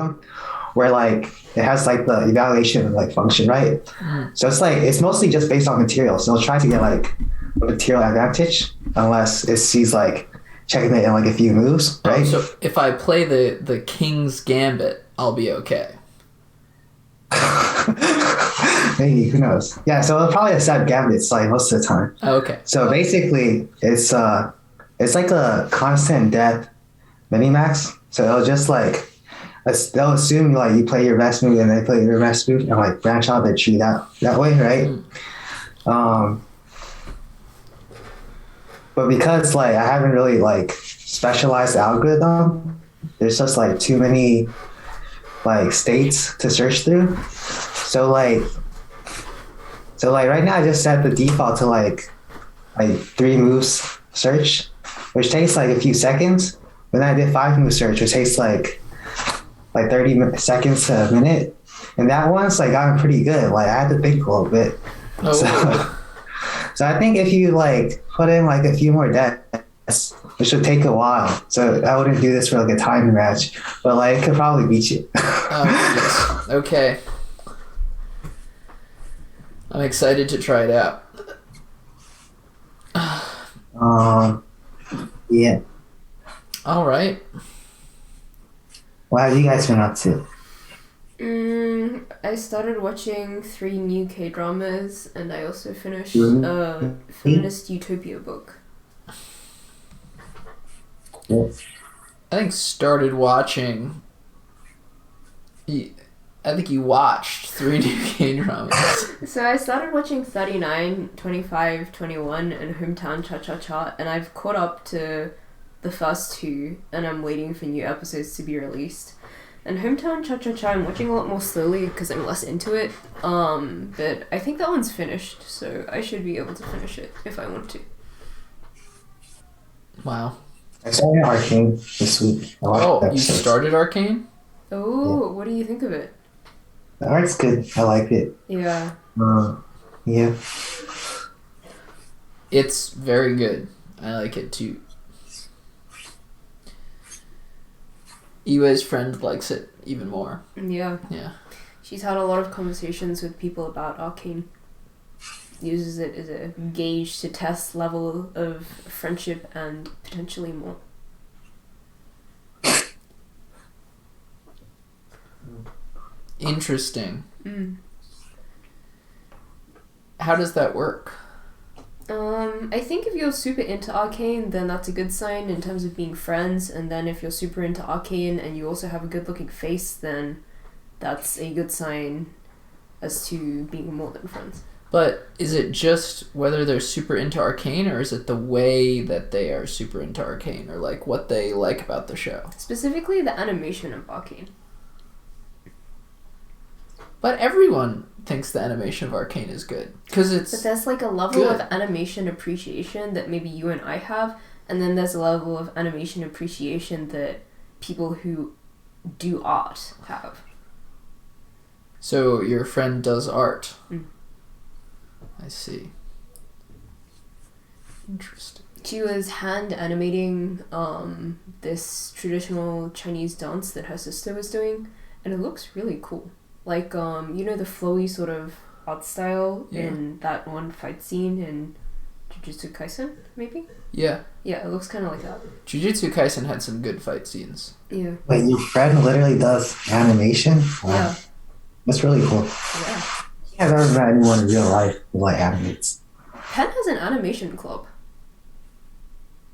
algorithm where like it has like the evaluation like function, right? So it's like it's mostly just based on material. So it'll try to get like a material advantage unless it sees like checking it in like a few moves, right? So if I play the King's Gambit, I'll be okay. Maybe, who knows? Yeah, so it'll probably accept gambits like most of the time. Okay. So basically, it's like a constant death minimax. So it'll just like they'll assume like you play your best move and they play your best move and like branch out their tree that way, right? But because like I haven't really like specialized the algorithm, there's just like too many like states to search through. So like right now I just set the default to like 3 moves search, which takes like a few seconds. But then I did 5 move search, which takes like 30 seconds to a minute. And that one's like gotten pretty good. Like I had to think a little bit. So I think if you like put in like a few more deaths, which would take a while. So I wouldn't do this for like a time match, but like it could probably beat you. Yes. Okay. I'm excited to try it out. Yeah. All right. What have you guys been up to? I started watching 3 new K-dramas, and I also finished a feminist Utopia book. Yes. I think started watching. I think you watched 3 new K-dramas. So I started watching 39, 25, 21, and Hometown Cha-Cha-Cha, and I've caught up to the first 2, and I'm waiting for new episodes to be released. And Hometown Cha-Cha-Cha I'm watching a lot more slowly because I'm less into it, but I think that one's finished, so I should be able to finish it if I want to. Wow. I started Arcane this week. You started Arcane? Oh, What do you think of it? The art's good. I like it. Yeah. Yeah. It's very good. I like it too. Iwe's friend likes it even more. Yeah. Yeah. She's had a lot of conversations with people about Arcane. Uses it as a gauge to test level of friendship and potentially more. Interesting. How does that work? I think if you're super into Arcane, then that's a good sign in terms of being friends, and then if you're super into Arcane and you also have a good looking face, then that's a good sign as to being more than friends. But is it just whether they're super into Arcane, or is it the way that they are super into Arcane, or like what they like about the show? Specifically the animation of Arcane. But everyone thinks the animation of Arcane is good. But there's like a level of animation appreciation that maybe you and I have, and then there's a level of animation appreciation that people who do art have. So your friend does art. I see. Interesting. She was hand animating this traditional Chinese dance that her sister was doing, and it looks really cool. Like, the flowy sort of art style in that one fight scene in Jujutsu Kaisen, maybe? Yeah. Yeah, it looks kind of like that. Jujutsu Kaisen had some good fight scenes. Yeah. Wait, your friend literally does animation? Wow. Yeah. That's really cool. Yeah. I've never met anyone in real life who like animates. Penn has an animation club.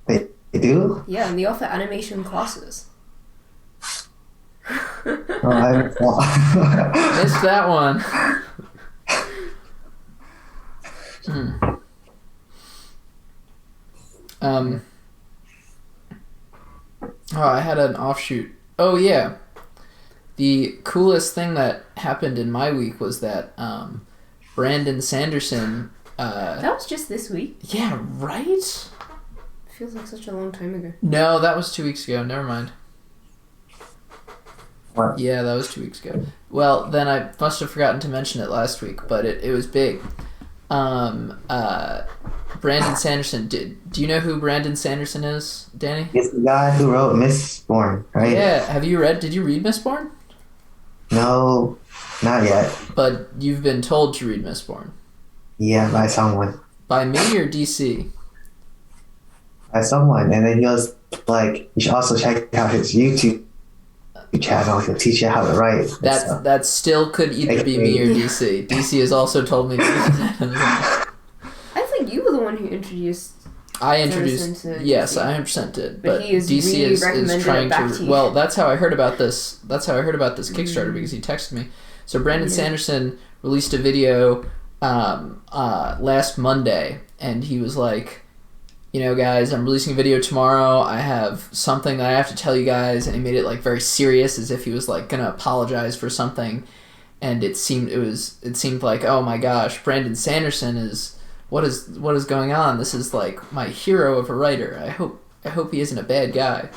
They do? Yeah, and they offer animation classes. I Missed that one. I had an offshoot. Oh yeah. The coolest thing that happened in my week was that Brandon Sanderson. That was just this week. Yeah, right? Feels like such a long time ago. No, that was 2 weeks ago. Never mind. What? Yeah, that was 2 weeks ago. Well, then I must have forgotten to mention it last week, but it was big. Brandon Sanderson. Do you know who Brandon Sanderson is, Danny? It's the guy who wrote Mistborn, right? Yeah. Did you read Mistborn? No, not yet. But you've been told to read Mistborn. Yeah, by someone. By me or DC? By someone. And then he was like, you should also check out his YouTube channel. He'll teach you how to write. That still could either be me or DC. DC has also told me to do that. I think you were the one who introduced. I introduced. Sanderson to Yes, DC. I 100% did. But he is DC really is recommended trying it back to. to you. Well, that's how I heard about this. That's how I heard about this Kickstarter because he texted me. So Brandon Sanderson released a video last Monday, and he was like, you know, guys, I'm releasing a video tomorrow. I have something that I have to tell you guys, and he made it like very serious, as if he was like gonna apologize for something. And it seemed like, oh my gosh, Brandon Sanderson is what is going on? This is like my hero of a writer. I hope he isn't a bad guy.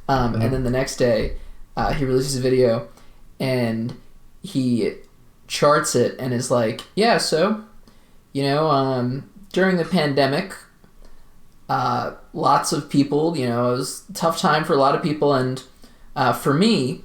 And then the next day, he releases a video, and he charts it and is like, yeah, so, you know, during the pandemic, lots of people, you know, it was a tough time for a lot of people, and for me,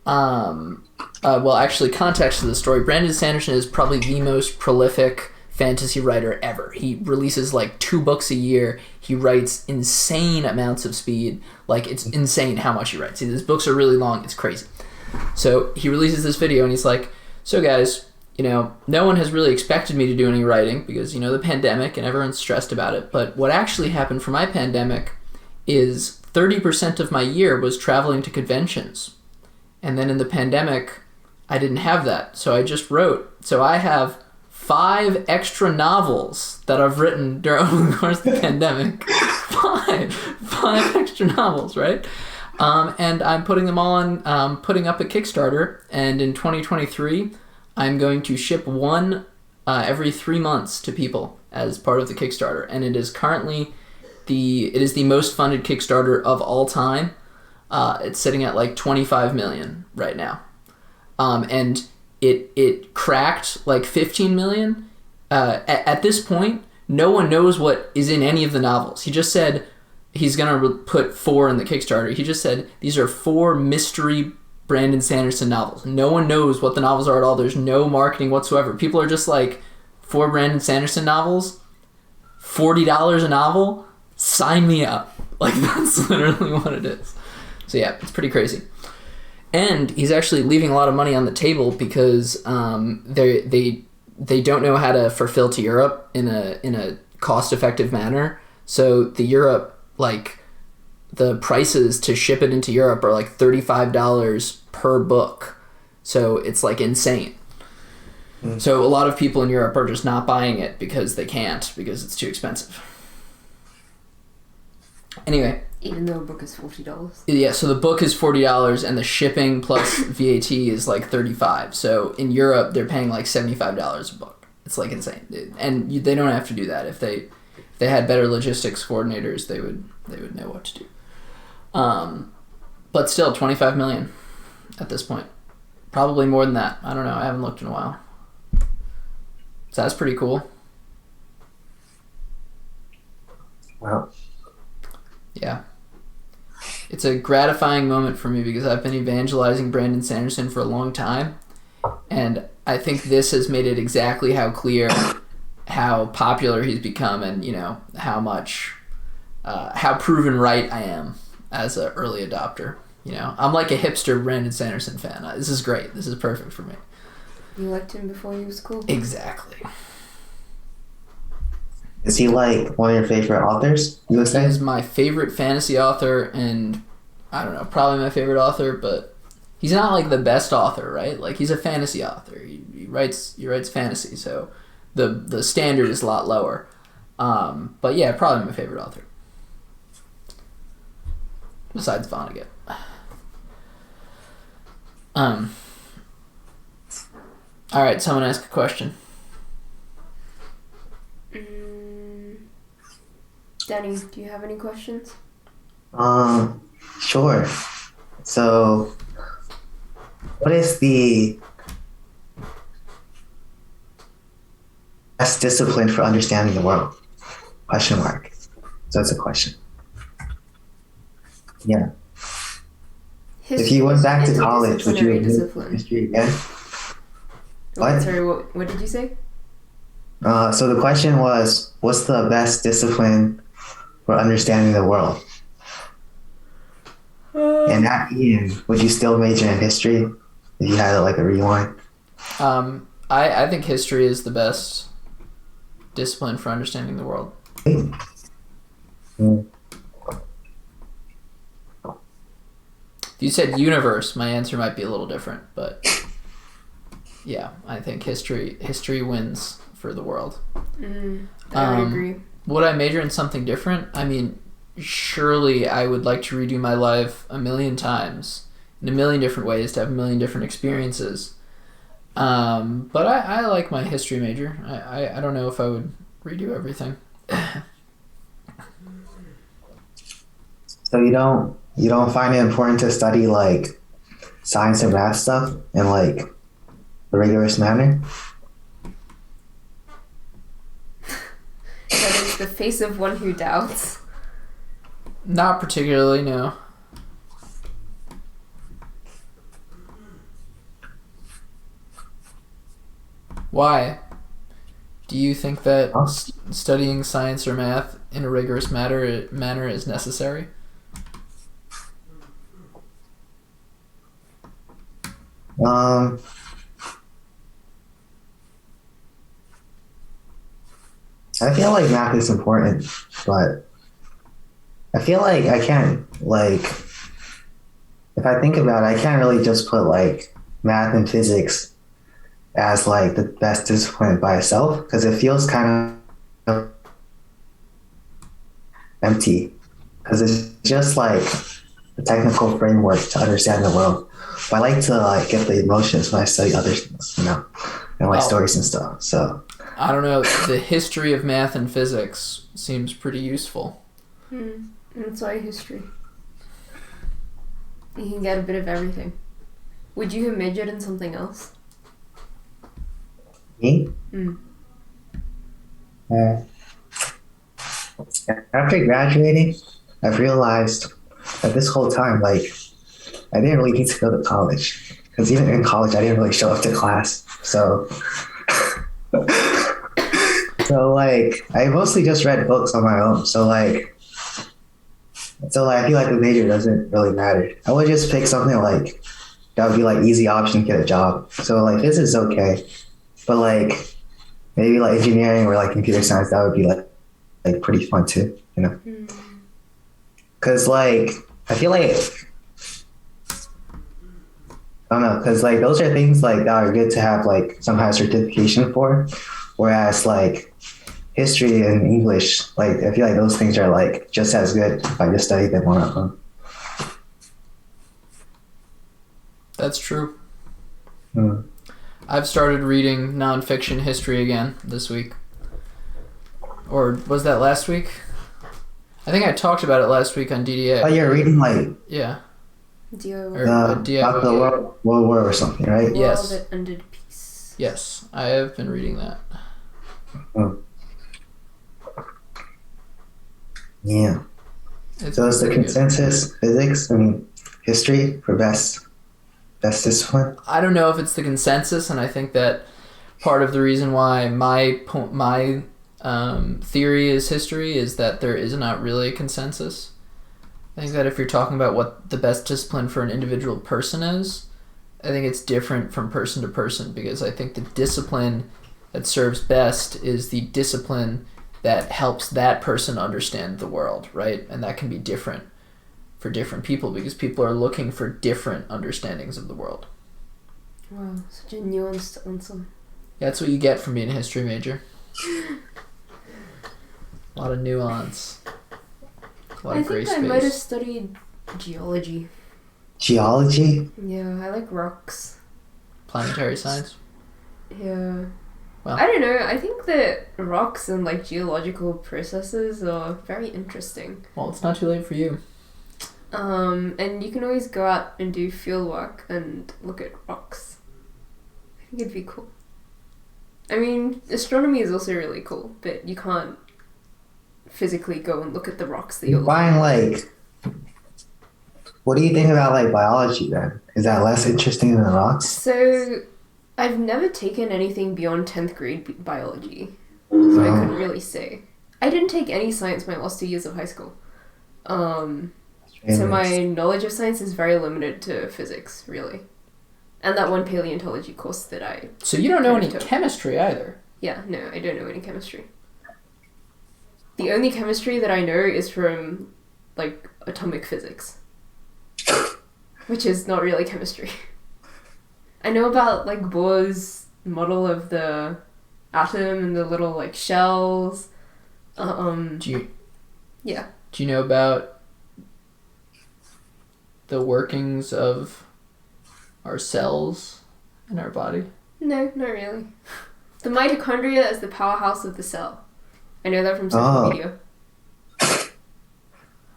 well, actually, context to the story, Brandon Sanderson is probably the most prolific fantasy writer ever. He releases like 2 books a year. He writes insane amounts of speed. Like, it's insane how much he writes. His books are really long. It's crazy. So he releases this video, and he's like, so guys, you know, no one has really expected me to do any writing because, you know, the pandemic and everyone's stressed about it. But what actually happened for my pandemic is 30% of my year was traveling to conventions. And then in the pandemic, I didn't have that. So I just wrote. So I have 5 extra novels that I've written during the course of the pandemic. 5 extra novels, right? And I'm putting them all on, putting up a Kickstarter. And in 2023, I'm going to ship one every 3 months to people as part of the Kickstarter. And it is currently the most funded Kickstarter of all time. It's sitting at like 25 million right now. And it cracked like 15 million. At this point, no one knows what is in any of the novels. He just said he's going to put 4 in the Kickstarter. He just said these are 4 mystery Brandon Sanderson novels. No one knows what the novels are at all. There's no marketing whatsoever. People are just like, 4 Brandon Sanderson novels, $40 a novel, sign me up. Like, that's literally what it is. So yeah, it's pretty crazy. And he's actually leaving a lot of money on the table because they don't know how to fulfill to Europe in a cost-effective manner. So the Europe, like, the prices to ship it into Europe are like $35 per book. So it's like insane. So a lot of people in Europe are just not buying it because they can't, because it's too expensive. Anyway. Even though a book is $40. Yeah, so the book is $40 and the shipping plus VAT is like $35. So in Europe, they're paying like $75 a book. It's like insane. And they don't have to do that. If they had better logistics coordinators, they would know what to do. But still, 25 million at this point. Probably more than that. I don't know. I haven't looked in a while. So that's pretty cool. Wow. Yeah. It's a gratifying moment for me because I've been evangelizing Brandon Sanderson for a long time. And I think this has made it exactly how clear how popular he's become and, you know, how much, how proven right I am as an early adopter. You know, I'm like a hipster Brandon Sanderson fan. This is great. This is perfect for me. You liked him before he was cool? Exactly. Is he like one of your favorite authors, you would say? He is my favorite fantasy author, and I don't know, probably my favorite author, but he's not like the best author, right? Like, he's a fantasy author. He writes fantasy, so the standard is a lot lower. But yeah, probably my favorite author. Besides Vonnegut. Alright, someone ask a question. Danny, do you have any questions? Sure. So, what is the best discipline for understanding the world? Question mark. So that's a question. Yeah. If you went back to college, would you interdisciplinary do discipline. history again? What? What? Sorry, what did you say? So the question was, what's the best discipline for understanding the world? And at Ian, would you still major in history if you had like a rewind? I think history is the best discipline for understanding the world. Mm. If you said universe, my answer might be a little different, but yeah, I think history wins for the world. I would agree. Would I major in something different? I mean, surely I would like to redo my life a million times in a million different ways to have a million different experiences. But I like my history major. I don't know if I would redo everything. So you don't find it important to study like science and math stuff in like a rigorous manner? That is the face of one who doubts. Not particularly, no. Why? Do you think that studying science or math in a rigorous manner is necessary? I feel like math is important, but I feel like I can't, like, if I think about it, I can't really just put like math and physics as like the best discipline by itself, because it feels kind of empty, because it's just like a technical framework to understand the world. But I like to like get the emotions when I study other things, and like stories and stuff. So I don't know. The history of math and physics seems pretty useful. That's why history. You can get a bit of everything. Would you have majored in something else? Me? After graduating, I've realized that this whole time, like, I didn't really need to go to college, because even in college, I didn't really show up to class. So like, I mostly just read books on my own. So I feel like the major doesn't really matter. I would just pick something like that would be like easy option to get a job. So like this is okay, but like maybe like engineering or like computer science, that would be like pretty fun too, you know? Because like I feel like I don't know, because like those are things like that are good to have like some kind of certification for, whereas like history and English, like I feel like those things are like just as good if I just study them one of them. That's true. I've started reading nonfiction history again this week. Or was that last week? I think I talked about it last week on DDA. Oh, you're reading like yeah. about the World War or something, right? Yes. World that ended peace. Yes, I have been reading that. Yeah. So is the consensus history for best discipline? I don't know if it's the consensus, and I think that part of the reason why my theory is history is that there is not really a consensus. I think that if you're talking about what the best discipline for an individual person is, I think it's different from person to person, because I think the discipline that serves best is the discipline that helps that person understand the world, right? And that can be different for different people, because people are looking for different understandings of the world. Wow, such a nuanced answer. That's what you get from being a history major. A lot of nuance. A lot of gray space. I might have studied geology. Geology? Yeah, I like rocks. Planetary science? Yeah. Well, I don't know, I think that rocks and like geological processes are very interesting. Well, it's not too late for you. And you can always go out and do field work and look at rocks. I think it'd be cool. I mean, astronomy is also really cool, but you can't physically go and look at the rocks that you're find like What do you think about like biology then? Is that less interesting than rocks? So, I've never taken anything beyond 10th grade biology, so I couldn't really say. I didn't take any science my last 2 years of high school. So my knowledge of science is very limited to physics, really. And that one paleontology course that I... So you don't know any chemistry either? Yeah, no, I don't know any chemistry. The only chemistry that I know is from, like, atomic physics. Which is not really chemistry. I know about, like, Bohr's model of the atom and the little, like, shells. Yeah. Do you know about the workings of our cells in our body? No, not really. The mitochondria is the powerhouse of the cell. I know that from social media.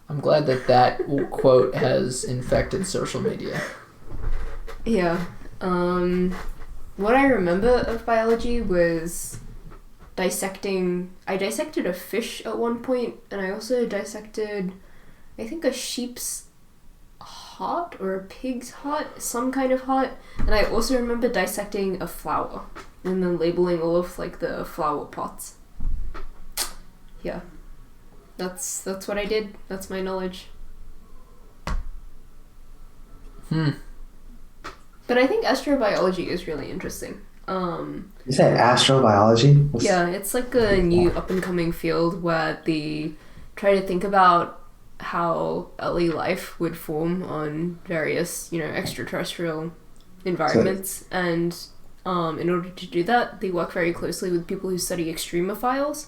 I'm glad that quote has infected social media. Yeah. What I remember of biology was dissecting... I dissected a fish at one point, and I also dissected, I think, a sheep's heart or a pig's heart, some kind of heart. And I also remember dissecting a flower and then labeling all of, like, the flower pots. Yeah. That's what I did. That's my knowledge. But I think astrobiology is really interesting. You said astrobiology? Yeah, it's like a new up-and-coming field where they try to think about how early life would form on various, extraterrestrial environments. And in order to do that, they work very closely with people who study extremophiles.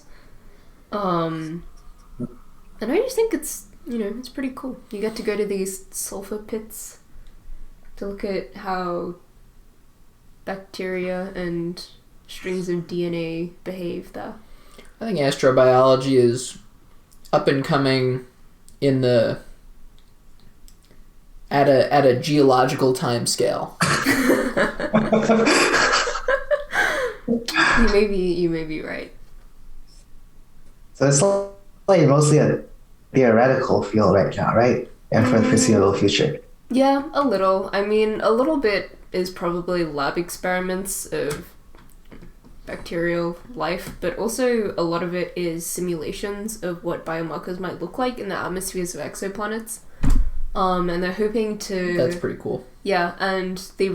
And I just think it's, it's pretty cool. You get to go to these sulfur pits to look at how bacteria and strings of DNA behave there. I think astrobiology is up and coming in the at a geological time scale. You may be right. So it's like mostly a theoretical field right now, right? And for the foreseeable future. Yeah, a little. I mean, a little bit is probably lab experiments of bacterial life, but also a lot of it is simulations of what biomarkers might look like in the atmospheres of exoplanets. And they're hoping to... That's pretty cool. Yeah, and they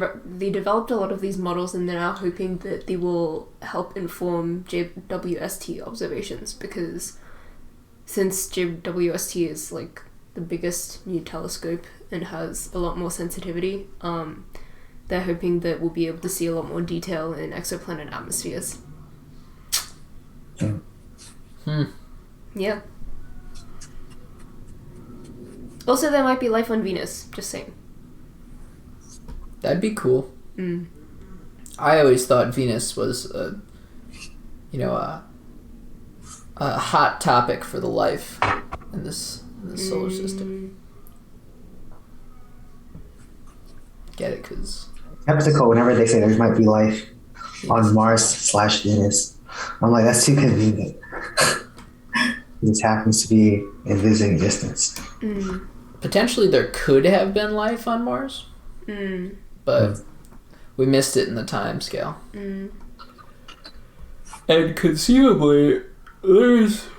developed a lot of these models, and they're now hoping that they will help inform JWST observations, because since JWST is like the biggest new telescope and has a lot more sensitivity, they're hoping that we'll be able to see a lot more detail in exoplanet atmospheres. Yeah. Also, there might be life on Venus, just saying. That'd be cool. I always thought Venus was a hot topic for the life in this solar system. Get it? Because skeptical whenever they say there might be life on Mars/Venus. I'm like, that's too convenient. It just happens to be in visiting distance. Potentially there could have been life on Mars, but we missed it in the time scale. And conceivably, there's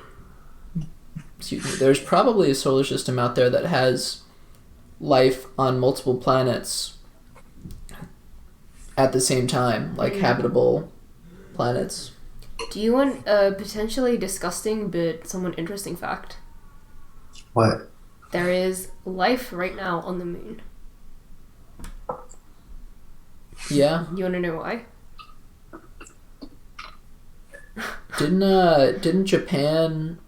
probably a solar system out there that has life on multiple planets at the same time, like habitable planets. Do you want a potentially disgusting but somewhat interesting fact? What? There is life right now on the moon. Yeah. You want to know why? Didn't Japan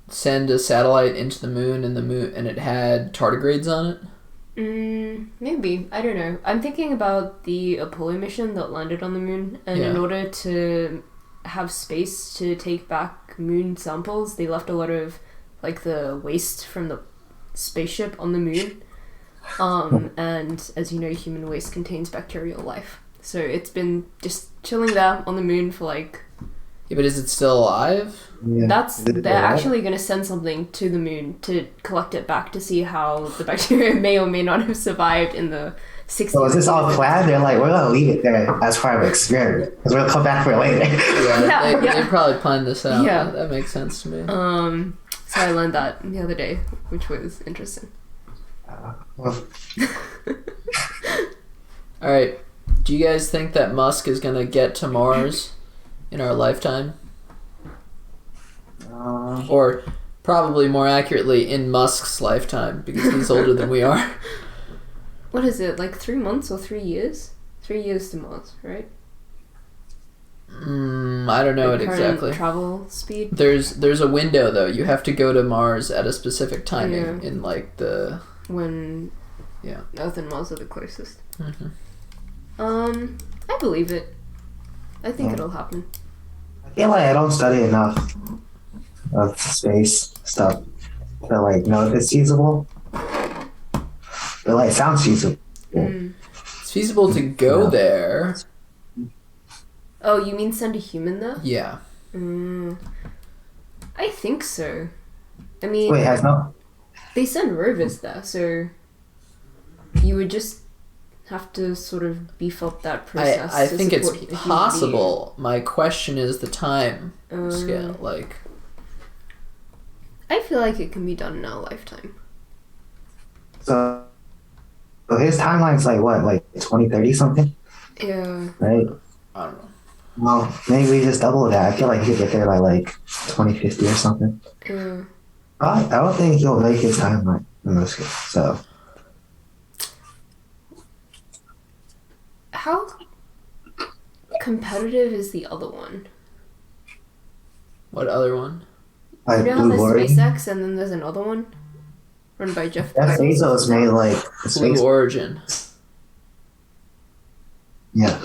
send a satellite into the moon and it had tardigrades on it? Maybe. I don't know. I'm thinking about the Apollo mission that landed on the moon, and in order to have space to take back moon samples, they left a lot of like the waste from the spaceship on the moon. And as you know, human waste contains bacterial life. So it's been just chilling there on the moon for like Yeah, but is it still alive? Yeah. They're actually going to send something to the moon to collect it back to see how the bacteria may or may not have survived in the 60s. So is this all planned? They're like, we're gonna leave it there as part of an experiment because we'll come back for it later. They probably planned this out. Yeah. That makes sense to me. So I learned that the other day, which was interesting. Well, All right. Do you guys think that Musk is gonna get to Mars in our lifetime? Or probably more accurately, in Musk's lifetime, because he's older than we are. What is it, like 3 months or 3 years? 3 years to Mars, right? I don't know it Current exactly. Travel speed. There's a window though. You have to go to Mars at a specific timing in like the when Earth and Mars are the closest. I believe it. I think it'll happen. I feel like I don't study enough of space stuff to like know if it's feasible. But like, it sounds feasible. It's feasible to go there. Oh, you mean send a human there? Yeah. I think so. I mean, Wait, has no? they send rovers there, so you would just have to sort of beef up that process. I to think it's support a human possible. My question is the time scale. Like, being. I feel like it can be done in our lifetime. So his timeline's like what, like 2030 something, Yeah. right? I don't know. Well, maybe we just double that. I feel like he could get there by like 2050 or something. Yeah. I don't think he'll make his timeline in this case. So How competitive is the other one? What other one? like You know how Blue there's Origin. SpaceX and then there's another one? Run by Jeff Jeff Bezos made like a Blue space. Origin. Yeah.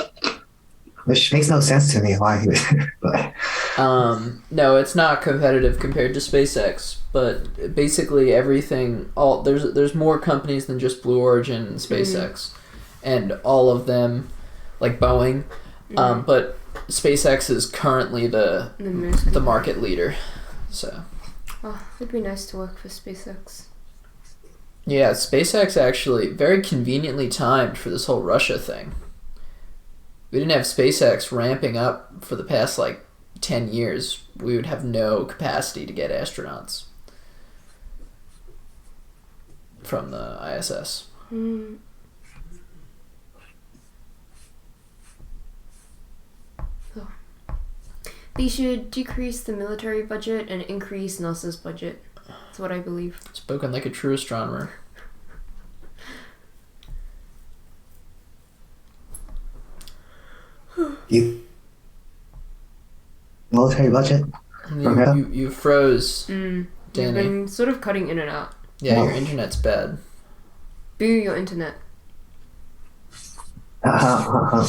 Which makes no sense to me why he would, but No, it's not competitive compared to SpaceX, but basically everything. There's more companies than just Blue Origin and SpaceX, and all of them, like Boeing. But SpaceX is currently the market leader. So. Oh, it'd be nice to work for SpaceX. Yeah, SpaceX actually very conveniently timed for this whole Russia thing. We didn't have SpaceX ramping up for the past, 10 years. We would have no capacity to get astronauts from the ISS. Oh. They should decrease the military budget and increase NASA's budget. That's what I believe. Spoken like a true astronomer. military budget. You froze, You've Danny. been sort of cutting in and out. Yeah, your internet's bad. Boo your internet. I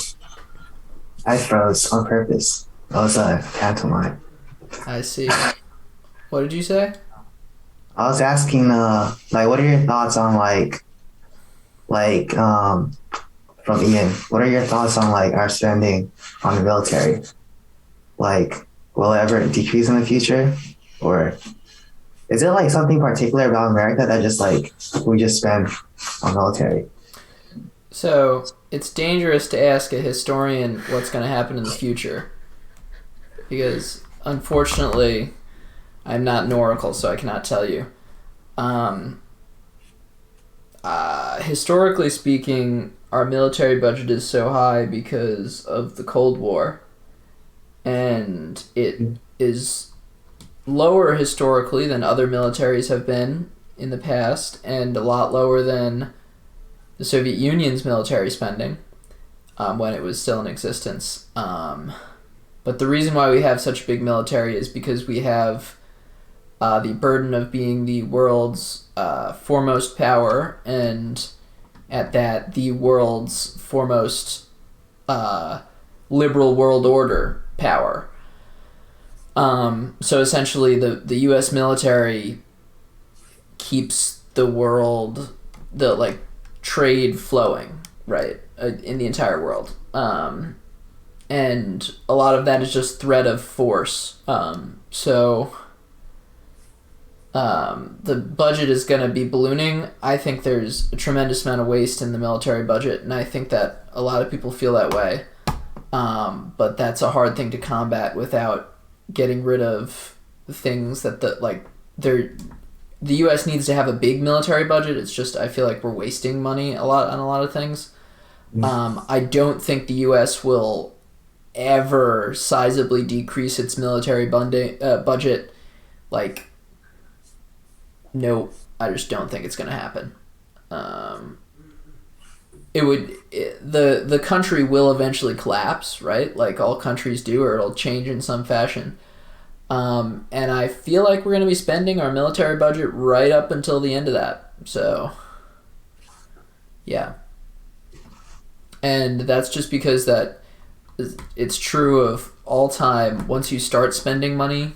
froze on purpose. That was a pantomime. I see. What did you say? I was asking, what are your thoughts on from Ian? What are your thoughts on our spending on the military? Will it ever decrease in the future, or is it something particular about America that just we just spend on military? So it's dangerous to ask a historian what's going to happen in the future, because unfortunately, I'm not an oracle, so I cannot tell you. Historically speaking, our military budget is so high because of the Cold War, and it is lower historically than other militaries have been in the past, and a lot lower than the Soviet Union's military spending when it was still in existence. But the reason why we have such a big military is because we have the burden of being the world's foremost power, and at that, the world's foremost liberal world order power. So essentially, the U.S. military keeps the world, trade flowing, right, in the entire world. and a lot of that is just threat of force. The budget is going to be ballooning. I think there's a tremendous amount of waste in the military budget, and I think that a lot of people feel that way. But that's a hard thing to combat without getting rid of things that the U.S. needs to have a big military budget. It's just I feel like we're wasting money a lot on a lot of things. I don't think the U.S. will ever sizably decrease its military budget. No, I just don't think it's going to happen. The country will eventually collapse, right? Like all countries do, or it'll change in some fashion. And I feel like we're going to be spending our military budget right up until the end of that. So, yeah. And that's just because that it's true of all time. Once you start spending money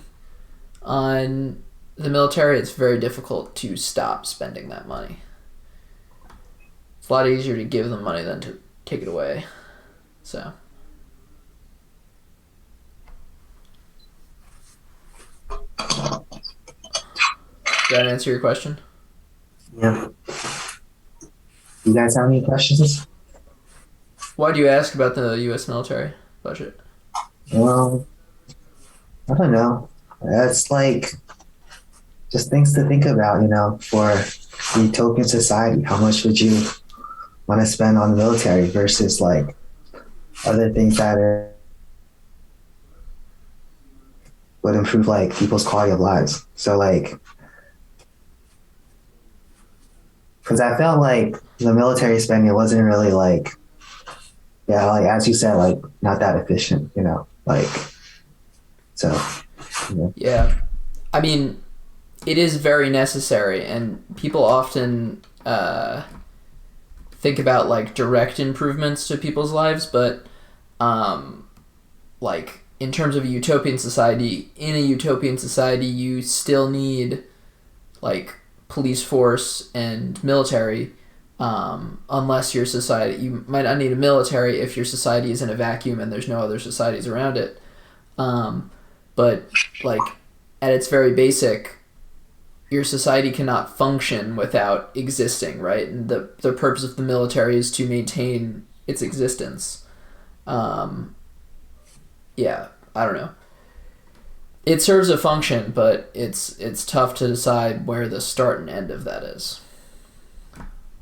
on the military, it's very difficult to stop spending that money. It's a lot easier to give them money than to take it away. So. Did that answer your question? Yeah. You guys have any questions? Why do you ask about the U.S. military budget? Well, I don't know. That's like just things to think about, for the utopian society. How much would you want to spend on the military versus like other things that would improve like people's quality of lives? So like, because I felt like the military spending wasn't really like, as you said, like not that efficient, so. Yeah. I mean, it is very necessary, and people often think about like direct improvements to people's lives, but like in terms of a utopian society, you still need like police force and military, unless your society, you might not need a military if your society is in a vacuum and there's no other societies around it. But like at its very basic, your society cannot function without existing, right? And the purpose of the military is to maintain its existence. Yeah, I don't know. It serves a function, but it's tough to decide where the start and end of that is.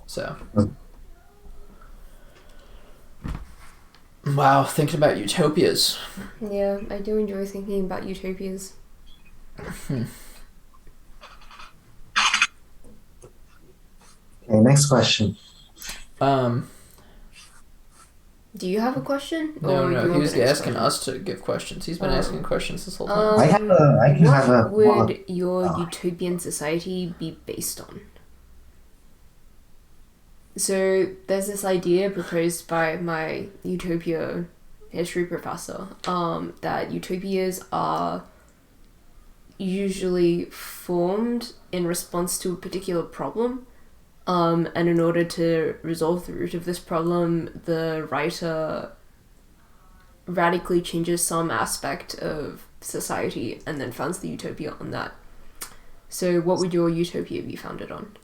So. Wow, thinking about utopias. Yeah, I do enjoy thinking about utopias. Okay, next question. Do you have a question? No, he was asking us to give questions. He's been asking questions this whole time. What would your utopian society be based on? So there's this idea proposed by my Utopia history professor, that utopias are usually formed in response to a particular problem. And in order to resolve the root of this problem, the writer radically changes some aspect of society and then founds the utopia on that. So what would your utopia be founded on?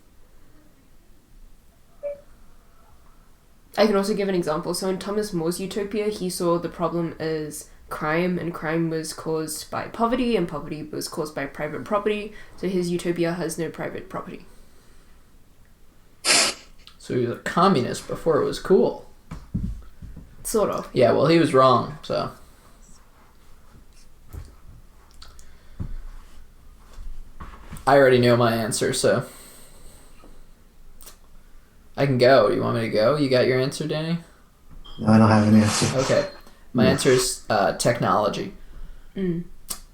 I can also give an example. So in Thomas More's Utopia, he saw the problem as crime, and crime was caused by poverty, and poverty was caused by private property. So his utopia has no private property. So he was a communist before it was cool. Sort of. Yeah, well, he was wrong, so. I already know my answer, so. I can go. You want me to go? You got your answer, Danny? No, I don't have an answer. Okay. My answer is technology. Mm.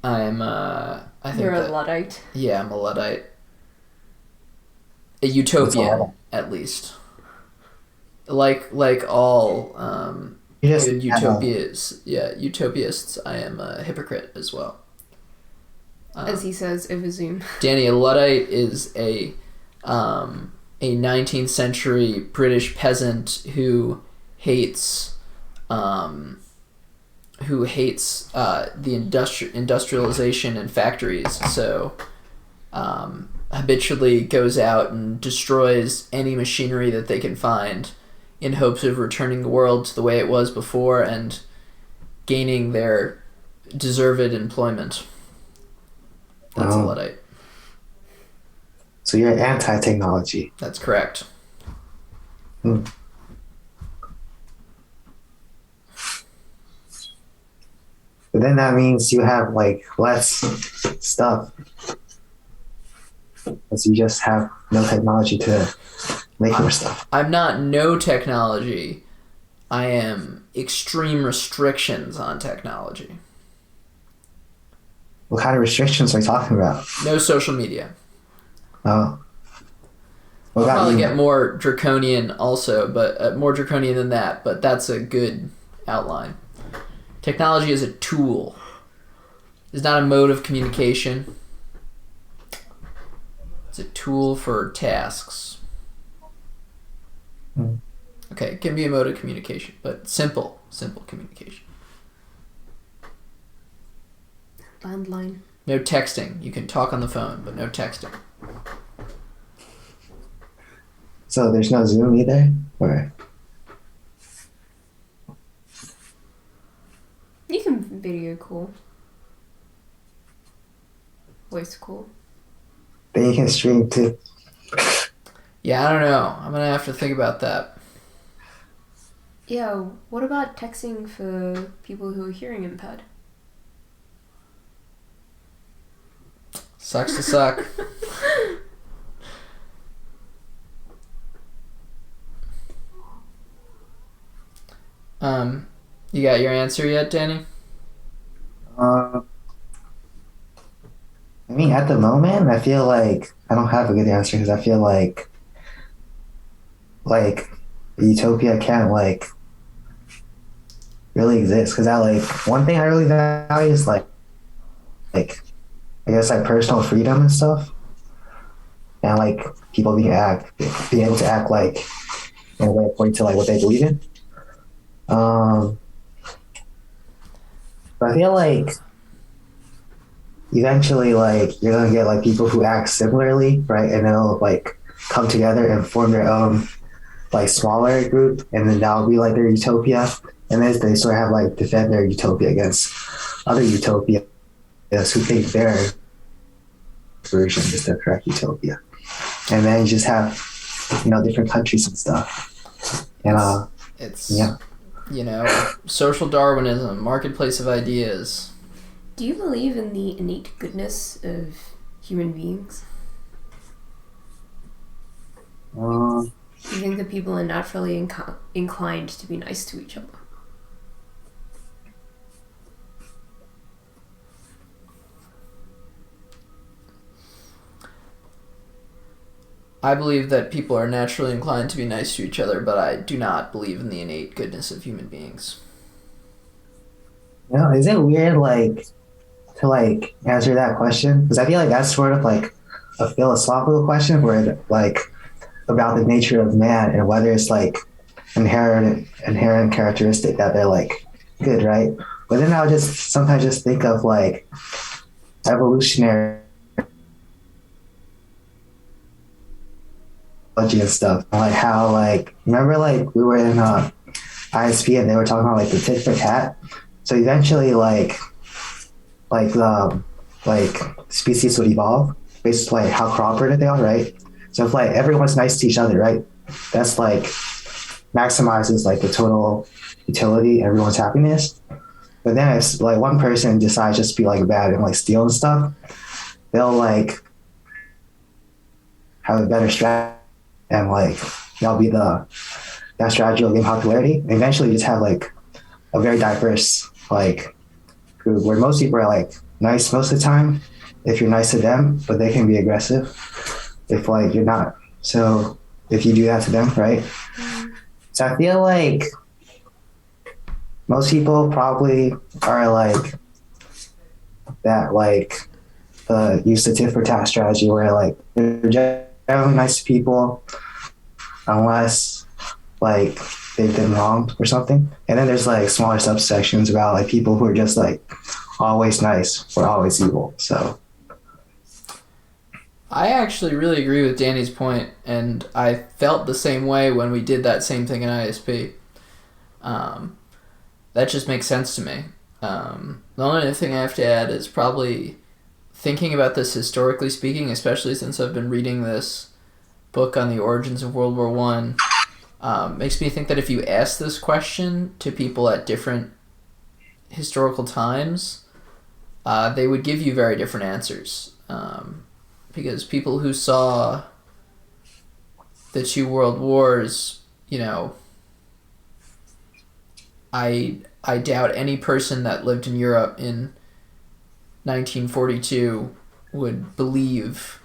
I think you're a Luddite. Yeah, I'm a Luddite. A utopian, at least. Like all good utopists, I am a hypocrite as well. As he says over Zoom. Danny, a Luddite is a 19th century British peasant who hates who hates the industrialization and factories, so habitually goes out and destroys any machinery that they can find in hopes of returning the world to the way it was before and gaining their deserved employment. That's a Luddite. So you're anti-technology. That's correct. Hmm. But then that means you have like less stuff. Because you just have no technology to make more stuff. I'm not no technology. I am extreme restrictions on technology. What kind of restrictions are you talking about? No social media. Oh. What I'll about probably you? get more draconian also, but more draconian than that, but that's a good outline. Technology is a tool. It's not a mode of communication. It's a tool for tasks. Okay, it can be a mode of communication, but simple communication. Landline. No texting. You can talk on the phone, but no texting. So there's no Zoom either? Or You can video call. Voice call. then you can stream too. Yeah, I don't know. I'm gonna have to think about that. Yeah, what about texting for people who are hearing impaired? Sucks to suck. You got your answer yet, Danny? I mean, at the moment, I feel like I don't have a good answer because I feel like Utopia can't like really exist because I like one thing I really value is like I guess like personal freedom and stuff, and like people being able to act like in a way according to like what they believe in. But I feel like eventually like you're gonna get like people who act similarly, right? And they'll like come together and form their own like smaller group, and then that'll be like their utopia. And then they sort of have like defend their utopia against other utopias who think their version is the correct utopia. And then you just have, different countries and stuff. And It's yeah. Social Darwinism, marketplace of ideas. Do you believe in the innate goodness of human beings? Do you think that people are naturally inclined to be nice to each other? I believe that people are naturally inclined to be nice to each other, but I do not believe in the innate goodness of human beings. Is it weird like to like answer that question? Because I feel like that's sort of like a philosophical question where like about the nature of man and whether it's like inherent characteristic that they're like good, right? But then I'll just sometimes just think of like evolutionary and stuff, like how like remember like we were in ISP and they were talking about like the tit for tat. So eventually like species would evolve based on like how cooperative they are, right? So if like everyone's nice to each other, right, that's like maximizes like the total utility, everyone's happiness. But then if like one person decides just to be like bad and like steal and stuff, they'll like have a better strategy. And like that'll be that strategy will gain popularity. And eventually you just have like a very diverse like group where most people are like nice most of the time if you're nice to them, but they can be aggressive if like you're not. So if you do that to them, right? So I feel like most people probably are like that, like use the tit for tat strategy where like they're generally nice to people unless like they've been wronged or something. And then there's like smaller subsections about like people who are just like always nice or always evil. So I actually really agree with Danny's point, and I felt the same way when we did that same thing in ISP. That just makes sense to me. The only other thing I have to add is probably thinking about this historically speaking, especially since I've been reading this book on the origins of World War One. Makes me think that if you ask this question to people at different historical times, they would give you very different answers. Because people who saw the two world wars, you know, I doubt any person that lived in Europe in 1942 would believe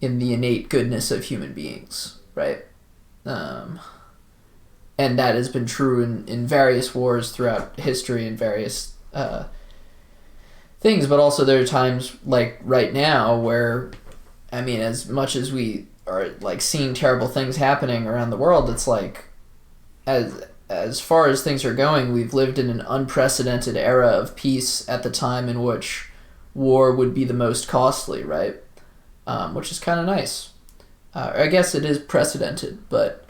in the innate goodness of human beings, right? And that has been true in various wars throughout history and various things, but also there are times like right now where, I mean, as much as we are like seeing terrible things happening around the world, it's like as far as things are going, we've lived in an unprecedented era of peace at the time in which war would be the most costly, right? Which is kind of nice. I guess it is precedented, but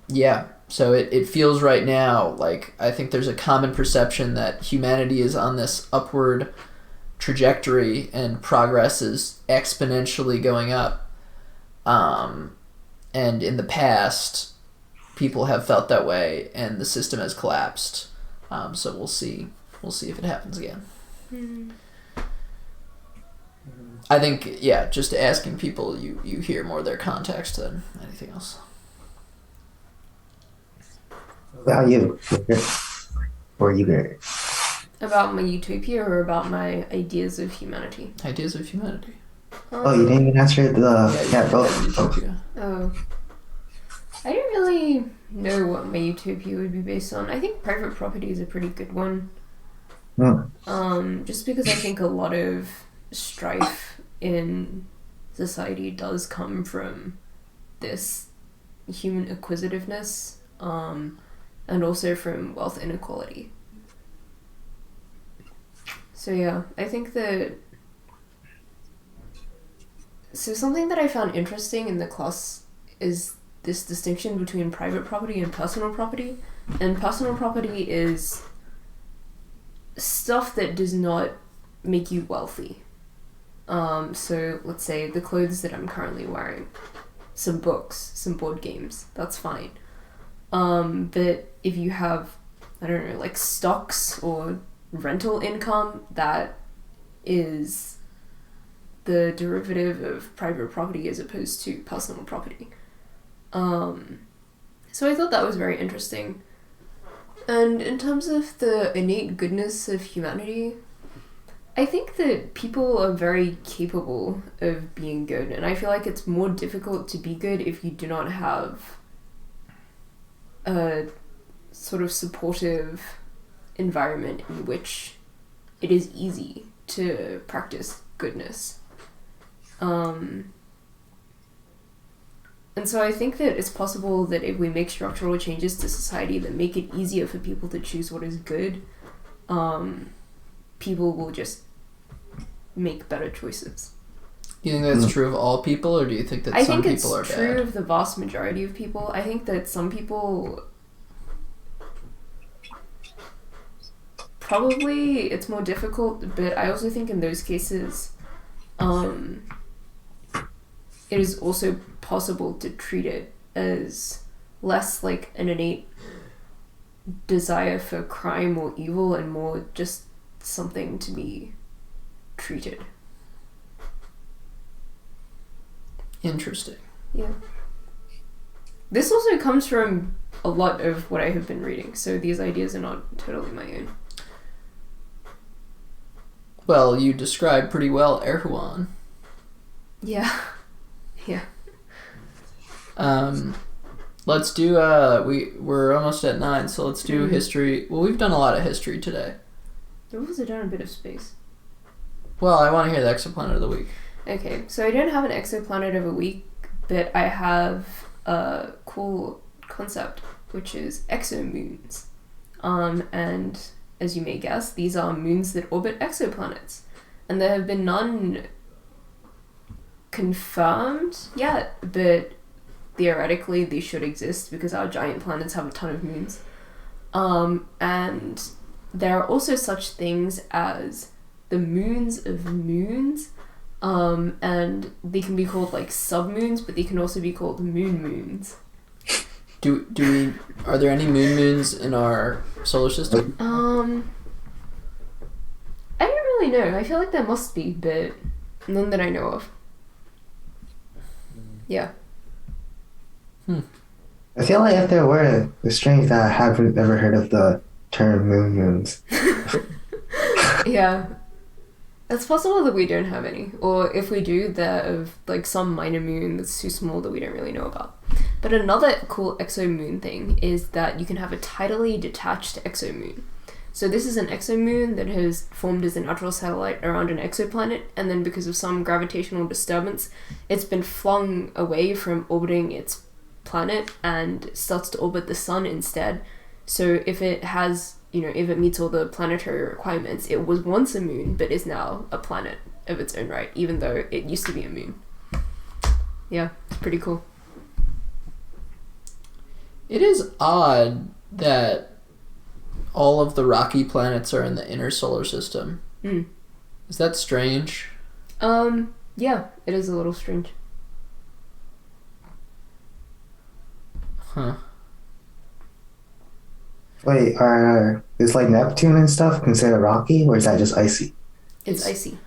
yeah. So it feels right now like I think there's a common perception that humanity is on this upward trajectory and progress is exponentially going up. And in the past, people have felt that way, and the system has collapsed. So we'll see. We'll see if it happens again. I think, yeah, just asking people, you hear more of their context than anything else. about you, or you good? About my utopia or about my ideas of humanity? Ideas of humanity. Oh, you didn't even answer the both. Utopia. Oh. I don't really know what my utopia would be based on. I think private property is a pretty good one. Just because I think a lot of strife in society does come from this human acquisitiveness, and also from wealth inequality. So yeah, I think that... So something that I found interesting in the class is this distinction between private property and personal property. And personal property is stuff that does not make you wealthy. So let's say the clothes that I'm currently wearing, some books, some board games, that's fine. But if you have, I don't know, like stocks or rental income, that is the derivative of private property as opposed to personal property. So I thought that was very interesting. And in terms of the innate goodness of humanity, I think that people are very capable of being good, and I feel like it's more difficult to be good if you do not have a sort of supportive environment in which it is easy to practice goodness. And so I think that it's possible that if we make structural changes to society that make it easier for people to choose what is good, people will just make better choices. You think that's true of all people, or do you think that some people are bad? I think it's true of the vast majority of people. I think that some people... Probably it's more difficult, but I also think in those cases, it is also possible to treat it as less like an innate desire for crime or evil and more just something to be treated. Interesting. Yeah. This also comes from a lot of what I have been reading, so these ideas are not totally my own. Well, you described pretty well Erhuan. Yeah. Yeah. Let's do we're almost at 9, so let's do history. Well, we've done a lot of history today. We've also done a bit of space. Well, I want to hear the exoplanet of the week. Okay, so I don't have an exoplanet of a week, but I have a cool concept, which is exomoons. And as you may guess, these are moons that orbit exoplanets. And there have been none confirmed yet, but theoretically they should exist because our giant planets have a ton of moons. And there are also such things as the moons of moons, and they can be called like submoons, but they can also be called moons. Are there any moons in our solar system? I don't really know. I feel like there must be, but none that I know of. Yeah. I feel like if there were, it's strange that I haven't ever heard of the term moons. Yeah. It's possible that we don't have any. Or if we do, they're of like some minor moon that's too small that we don't really know about. But another cool exomoon thing is that you can have a tidally detached exomoon. So this is an exomoon that has formed as a natural satellite around an exoplanet, and then because of some gravitational disturbance, it's been flung away from orbiting its planet and starts to orbit the sun instead. So if it has, if it meets all the planetary requirements, it was once a moon, but is now a planet of its own right, even though it used to be a moon. Yeah, it's pretty cool. It is odd that all of the rocky planets are in the inner solar system. Is that strange? Yeah, it is a little strange. Huh. Wait, is like Neptune and stuff considered rocky, or is that just icy? It's icy.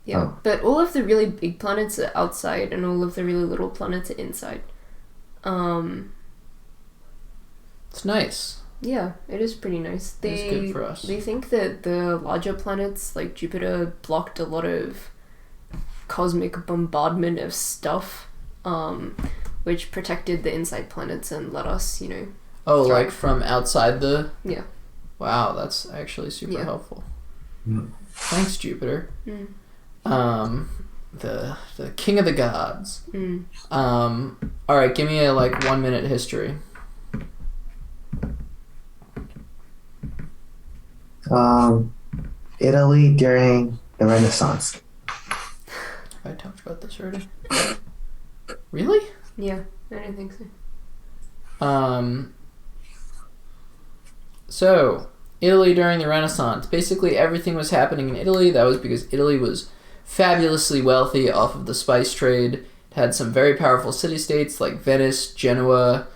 Yeah, Oh. but all of the really big planets are outside, and all of the really little planets are inside. It's nice. Yeah, it is pretty nice. It's good for us. They think that the larger planets, like Jupiter, blocked a lot of cosmic bombardment of stuff, which protected the inside planets and let us, Oh, thrive. like from outside the... Yeah. Wow, that's actually super helpful. Mm. Thanks, Jupiter. The king of the gods. Alright, give me a 1 minute history. Italy during the Renaissance. Have I talked about this already? Really? Yeah, I don't think so. So, Italy during the Renaissance. Basically, everything was happening in Italy. That was because Italy was fabulously wealthy off of the spice trade. It had some very powerful city-states like Venice, Genoa,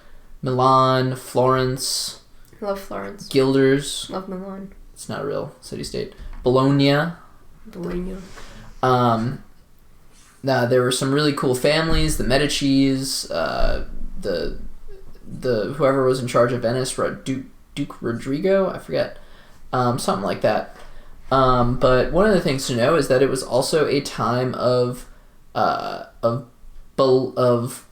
Milan, Florence. Love Florence. Guilders. Love Milan. It's not a real city-state. Bologna. There were some really cool families. The Medicis, the whoever was in charge of Venice, Duke Rodrigo, I forget, something like that. But one of the things to know is that it was also a time of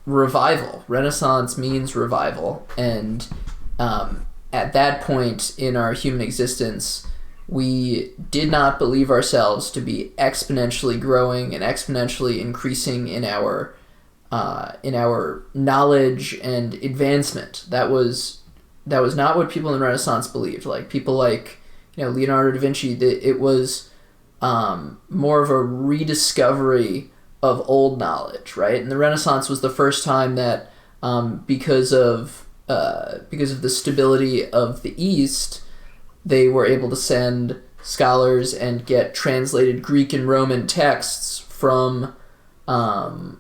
revival. Renaissance means revival, and at that point in our human existence, we did not believe ourselves to be exponentially growing and exponentially increasing in our knowledge and advancement. That was not what people in the Renaissance believed. Like people like Leonardo da Vinci, it was more of a rediscovery of old knowledge, right? And the Renaissance was the first time that because of the stability of the East, they were able to send scholars and get translated Greek and Roman texts from the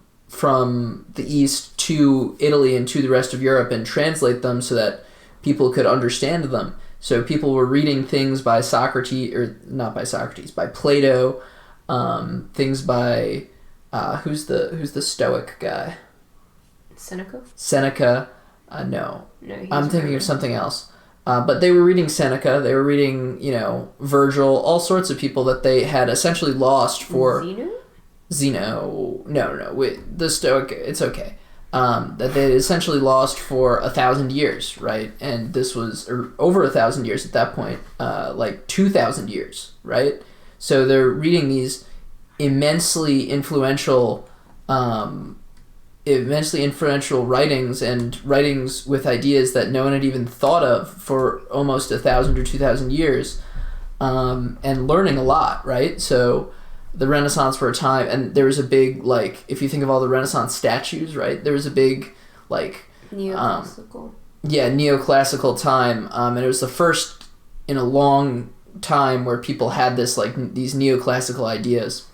East to Italy and to the rest of Europe and translate them so that people could understand them. So people were reading things by Socrates, or not by Socrates, by Plato, things by who's the Stoic guy? Seneca. No, I'm thinking of something else. But they were reading Seneca, they were reading, Virgil, all sorts of people that they had essentially lost for... Zeno? No. The Stoic, it's okay. That they had essentially lost for 1,000 years, right? And this was over 1,000 years at that point, 2,000 years, right? So they're reading these immensely influential immensely influential writings and writings with ideas that no one had even thought of for almost 1,000 or 2,000 years, and learning a lot, right? So the Renaissance for a time, and there was a big, like, if you think of all the Renaissance statues, right, there was a big, like, neoclassical. Neoclassical time, and it was the first in a long time where people had this, like, these neoclassical ideas.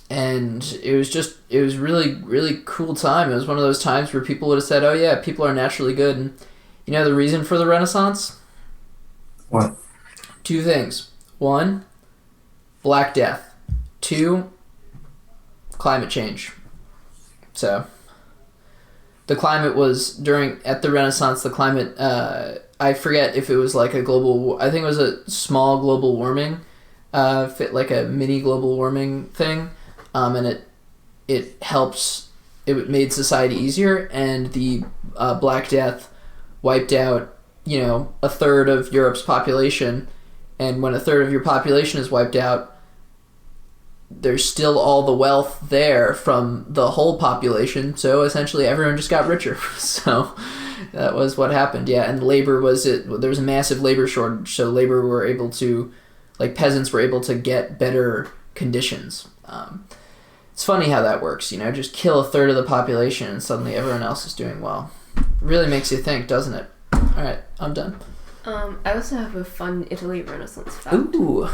And it was really, really cool time. It was one of those times where people would have said, oh yeah, people are naturally good. And you know the reason for the Renaissance? What? 2 things. 1, Black Death. 2, climate change. So, the climate was, at the Renaissance, the climate, I forget if it was like a global, I think it was a small global warming, like a mini global warming thing. And it helps, it made society easier, and the Black Death wiped out, a third of Europe's population, and when a third of your population is wiped out, there's still all the wealth there from the whole population, so essentially everyone just got richer. So that was what happened, yeah, and there was a massive labor shortage, so peasants were able to get better conditions. It's funny how that works, just kill a third of the population and suddenly everyone else is doing well. It really makes you think, doesn't it? Alright, I'm done. I also have a fun Italy Renaissance fact. Ooh.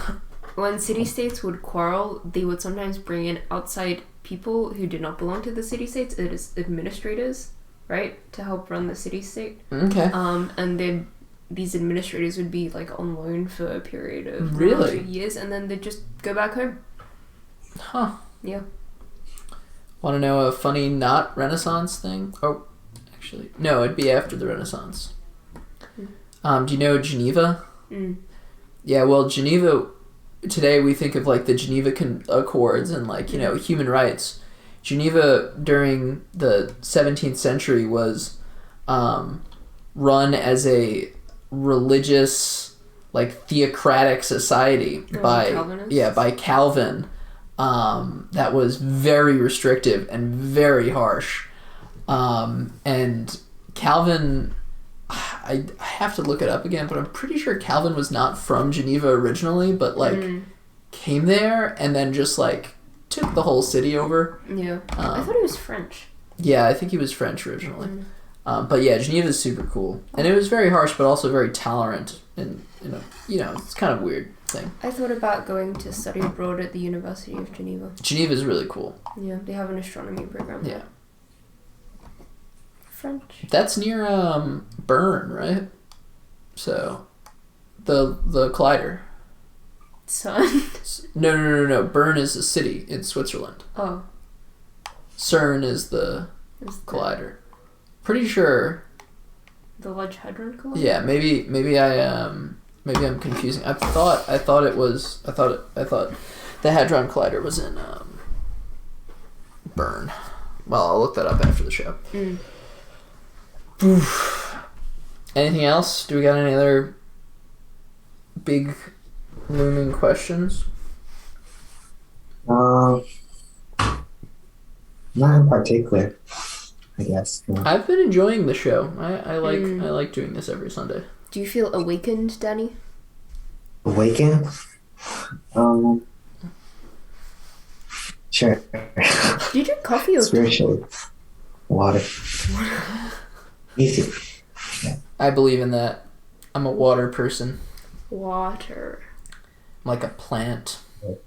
When city-states would quarrel, they would sometimes bring in outside people who did not belong to the city-states as administrators, right? To help run the city-state. Okay. And then these administrators would be like on loan for a period of 2 years, and then they'd just go back home. Huh. Yeah. Want to know a funny not Renaissance thing? Oh, actually, no, it'd be after the Renaissance. Do you know Geneva? Yeah, well, Geneva, today we think of like the Geneva Accords and like, human rights. Geneva during the 17th century was run as a religious, like, theocratic society by Calvin. That was very restrictive and very harsh. And Calvin, I have to look it up again, but I'm pretty sure Calvin was not from Geneva originally, but came there and then just took the whole city over. Yeah. I thought he was French. Yeah, I think he was French originally. But yeah, Geneva is super cool. And it was very harsh, but also very tolerant. And, it's kind of weird thing. I thought about going to study abroad at the University of Geneva. Geneva is really cool. Yeah, they have an astronomy program. Yeah. French. That's near Bern, right? So, the collider. Sun? No. Bern is a city in Switzerland. Oh. CERN is the collider. Pretty sure. The Large Hadron Collider? Yeah, maybe I'm confusing. I thought the Hadron Collider was in Bern. Well, I'll look that up after the show. Anything else? Do we got any other big looming questions? Not in particular, I guess. No. I've been enjoying the show. I like doing this every Sunday. Do you feel awakened, Danny? Awakened? Sure. Do you drink coffee or spiritually? Water. Easy. Yeah. I believe in that. I'm a water person. Water. I'm like a plant.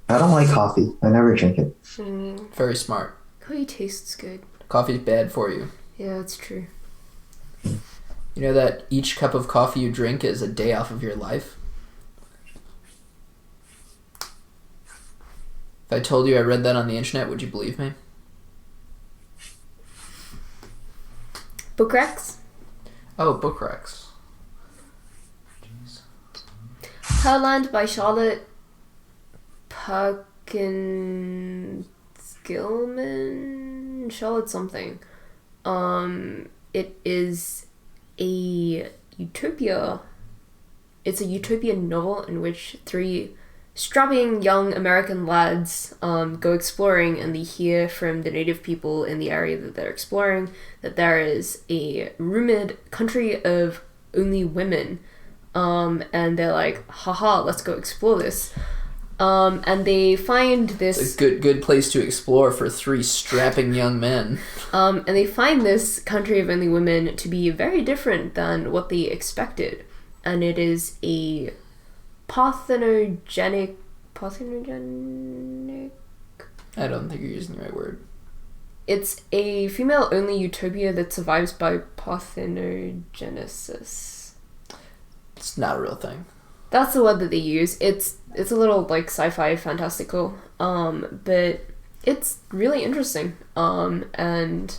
I don't like coffee. I never drink it. Very smart. Coffee tastes good. Coffee's bad for you. Yeah, that's true. You know that each cup of coffee you drink is a day off of your life? If I told you I read that on the internet, would you believe me? Book Rex? Oh, Book Rex. Jeez. Herland by Charlotte Perkins Gilman? Charlotte something. It is a utopia. It's a utopian novel in which 3 strapping young American lads go exploring, and they hear from the native people in the area that they're exploring that there is a rumored country of only women. And they're like, haha, let's go explore this. And they find this... It's a good place to explore for 3 strapping young men. And they find this country of only women to be very different than what they expected. And it is a parthenogenic... I don't think you're using the right word. It's a female-only utopia that survives by parthenogenesis. It's not a real thing. That's the word that they use. It's a little like sci-fi fantastical, but it's really interesting, and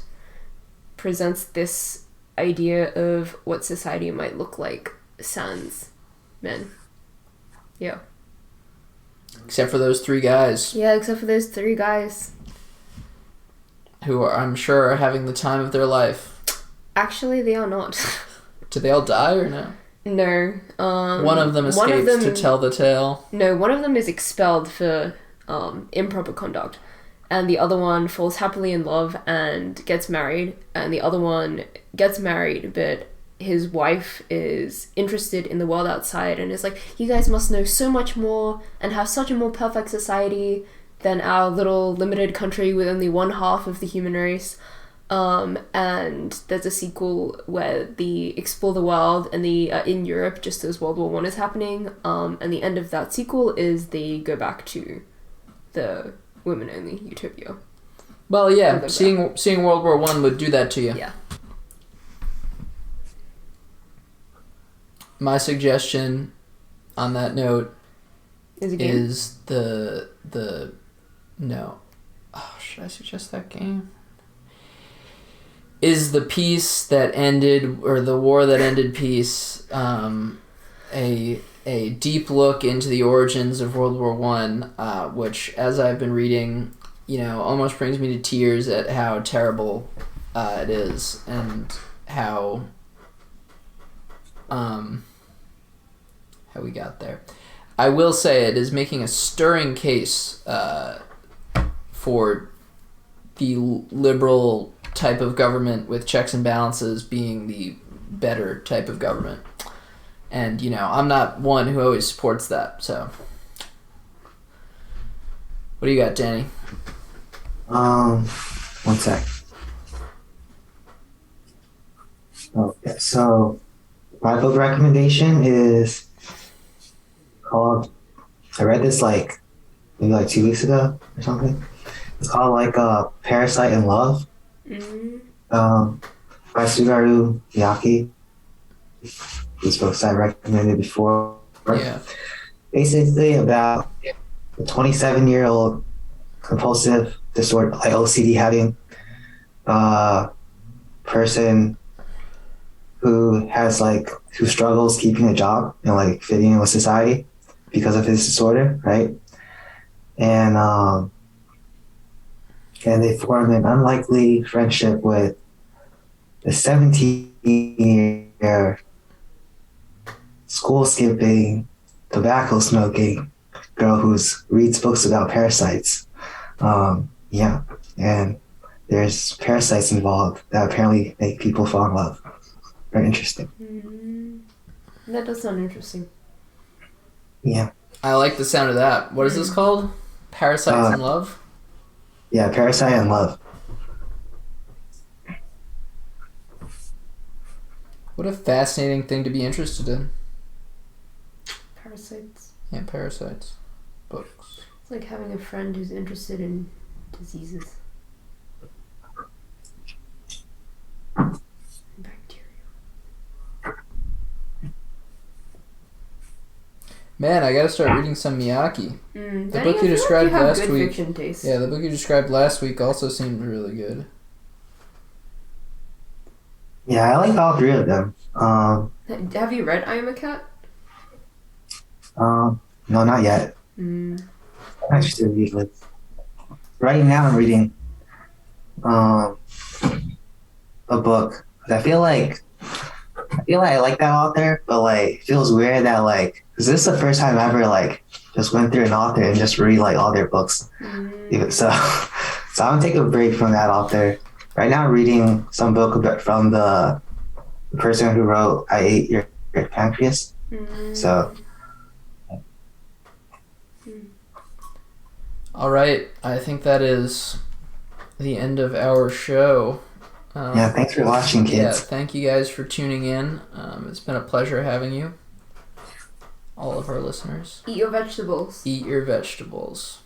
presents this idea of what society might look like sans men. Yeah. Except for those 3 guys. Yeah, except for those 3 guys. Who are, I'm sure, are having the time of their life. Actually, they are not. Do they all die or no? No. One of them escapes to tell the tale. No, one of them is expelled for improper conduct. And the other one falls happily in love and gets married. And the other one gets married, but his wife is interested in the world outside and is like, you guys must know so much more and have such a more perfect society than our little limited country with only 1/2 of the human race. And there's a sequel where they explore the world and they are in Europe just as World War I is happening. And the end of that sequel is they go back to the women-only utopia. Well, yeah, seeing World War I would do that to you. Yeah. My suggestion on that note is the no. Oh, should I suggest that game? Is the peace that ended, or the war that ended peace, a deep look into the origins of World War I, which, as I've been reading, almost brings me to tears at how terrible it is, and how we got there. I will say it is making a stirring case for the liberal type of government with checks and balances being the better type of government. And, I'm not one who always supports that, so. What do you got, Danny? One sec. Okay, so my book recommendation is called, I read this maybe 2 weeks ago or something. It's called Parasite in Love. Mm-hmm. By Sugaru Miyake. These books I recommended before. Yeah. Basically about a 27-year-old compulsive disorder, OCD having person who has who struggles keeping a job and fitting in with society because of his disorder, right? And they form an unlikely friendship with a 17-year school skipping, tobacco smoking girl who reads books about parasites. And there's parasites involved that apparently make people fall in love. Very interesting. Mm-hmm. That does sound interesting. Yeah. I like the sound of that. What is this called? Parasites in Love? Yeah, Parasite in Love. What a fascinating thing to be interested in. Parasites. Yeah, parasites. Books. It's like having a friend who's interested in diseases. Bacteria. Man, I gotta start reading some Miyake. The book you described last week. Fiction taste. Yeah, the book you described last week also seemed really good. Yeah, I like all 3 of them. Have you read I Am a Cat? No, not yet. I'm interested in reading. Right now I'm reading a book. I feel like I like that author, but it feels weird that because this is the first time ever just went through an author and just read like all their books. So so I'm gonna take a break from that author. Right now, I'm reading some book from the person who wrote "I Ate Your Pancreas." So. All right, I think that is the end of our show. Yeah, thanks for watching, kids. Yeah, thank you guys for tuning in. It's been a pleasure having you, all of our listeners. Eat your vegetables. Eat your vegetables.